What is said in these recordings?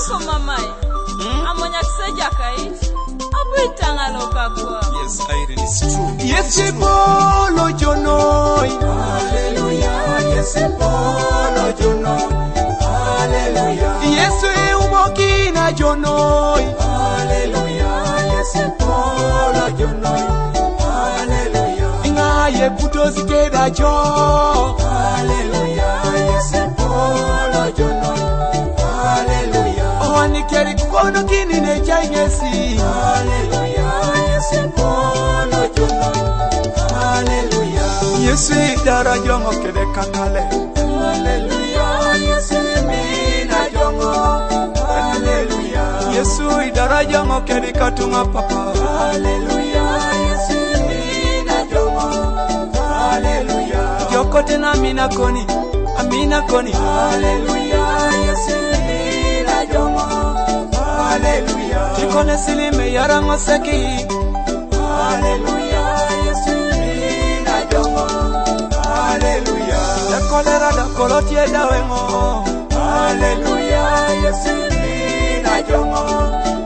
Ako mamai. Amonya seja kai. Abitanga lokakwa. Yes, Irene, it's true. Yes, Bolo Jonoi. Hallelujah. Yes, Bolo Jonoi. Hallelujah. Yes, Umokina Jonoi. Hallelujah. Yes, Bolo Jonoi. Hallelujah. Ingaye putozi keda jo. Hallelujah. Yes, Bolo Jonoi. Hallelujah. Oni keri kukono kini ne jaingesi. Hallelujah. Yes, Bolo Jonoi. Hallelujah. Yesu idara jongo kede kakale. Hallelujah. Yes, mina jongo. Hallelujah. Yesu idara jongo kede katunga papa. Hallelujah. Yes, mina jongo. Hallelujah. Jokote na amina koni. Amina koni. Hallelujah. Yes, mina jongo. Hallelujah. Chikone silime yarango seki. Hallelujah. Yes, mina jongo. Hallelujah. Da kolera da kolotie da wengo. Hallelujah. Yes, mina jongo.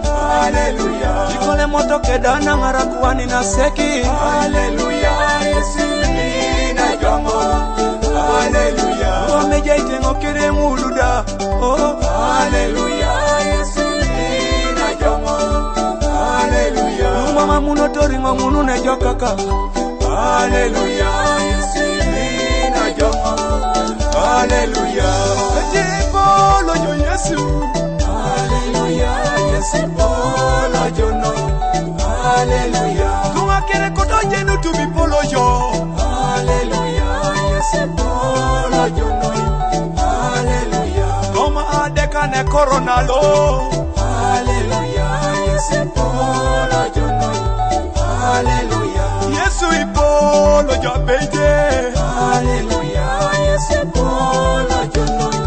Hallelujah. Chikone moto keda na ngarakuani na seki. Hallelujah. Yes, mina jongo. Hallelujah. Wameja itengo kere muluda. Oh. Hallelujah. Yes, mina jongo. Hallelujah. Mama muno toringo munu ne jokaka. Hallelujah. Yes, mina jongo. Hallelujah. Ete Bolo jo Yesu. Hallelujah. Yes, Bolo Jonoi. Hallelujah. Tunga kere koto jenu tu bi Bolo jo. Hallelujah. Yes, Bolo Jonoi. Hallelujah. Toma adeka ne corona lo. Hallelujah. Yes, Bolo Jonoi. Hallelujah. Yesu ipolo jo beide. Hallelujah. Yes, Bolo Jonoi.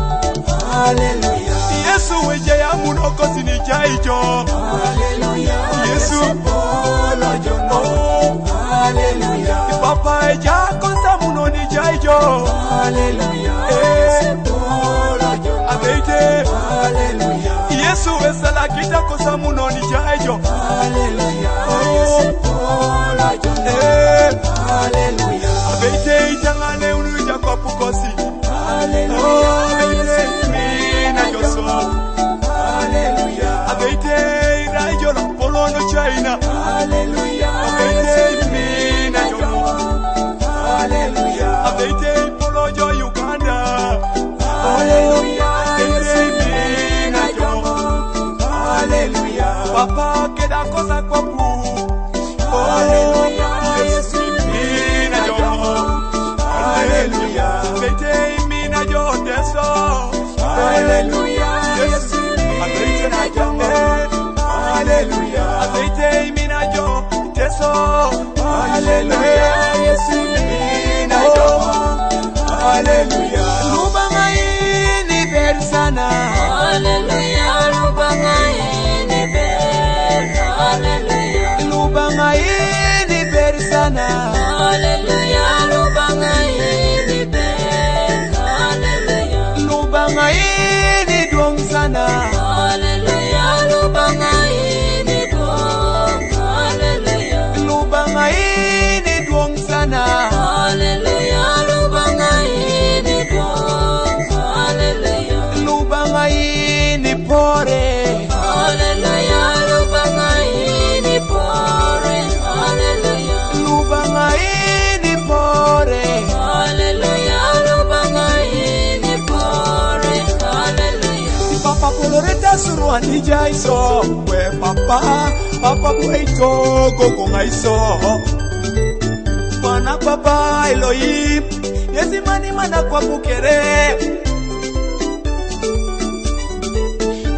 Hallelujah. Yesu weje ya munoko sini jaijo. Hallelujah. Yesu Bolo Jonoi. Hallelujah. Papa eja konsa muno ni jaijo. Hallelujah. Yes, Bolo Jonoi. Abeide. Hallelujah. Yesu wesala kita konsa muno ni jaijo. Hallelujah. Yes, Bolo Jonoi. Hallelujah. Abeide itangane unuja kwa pukosi. Hallelujah. Abeide mina joso. Hallelujah. Abeide irajo la polo no China. Hallelujah. Abeide mina joso. Hallelujah. Abeide polo jo Uganda. Hallelujah. Abeide mina joso. Hallelujah. Papa keda kosa kwa pu. Hallelujah. Yes, mina joso. Hallelujah. Abeide mina joso deso. Hallelujah. Yes, Mina jongo. Hallelujah. Abeide mina joso deso. Hallelujah. Yes, mina jongo. Hallelujah. Lubangai ni bersana. Hallelujah. Lubangai ni ber. Hallelujah. Lubangai ni bersana. Hallelujah. Lubangai ni ber. Hallelujah. Lubangai ni duong sana. Hallelujah. Lubangai ni duong. Hallelujah. Lubangai ni duong sana. Hallelujah. Lubangai ni duong. Hallelujah. Lubangai ni pore. Hallelujah. Lubangai ni pore. Hallelujah. Lubangai ni pore. Hallelujah. Lubangai ni pore. Hallelujah. Papa poloreta suruani jaiso. We papa bueito gogo ngaiso. Mana papa Elohim. Yesi mani mana kwa bukere.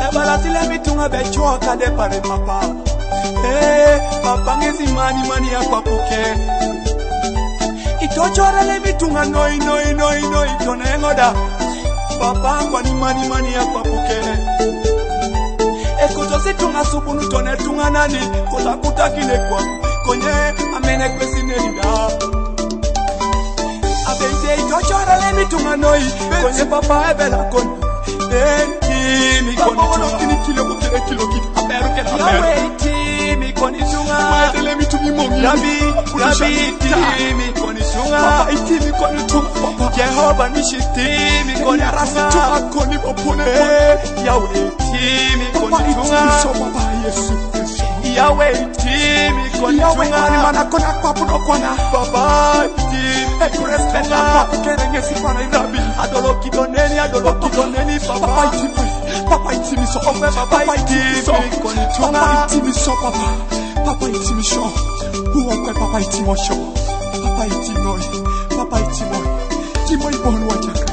Ebalatile mitunga bechua kade pare papa. Papa ngezi mani ya kwa buke. Itochora le mitunga noi tonengoda. Papa kwa ni mani ya kwa buke. Ekotosi tunga subunu tone tunga nani. Kota kutakile kwa konye amene kwesine nida. Abeide itochora le mitunga noi. Konye papa ebela kon. itimi koni tunga kini kilo kukele kilo ki aberu ke yawe itimi koni tunga maedele mitumi mongi Rabi itimi koni tunga Papa itimi koni tunga Papa Jehova nishitimi koni tunga koni opone yawe itimi koni tunga Papa Yesu yawe itimi koni tunga ni mana kona kwa puno kwana Papa itimi tunga Papa kerenge sifana Rabi adoloki doneni Papa itimi so Papa itimi so Papa itimi so Papa itimi so Uwakwe Papa itimi so Papa itimi Timo ibonu wajaka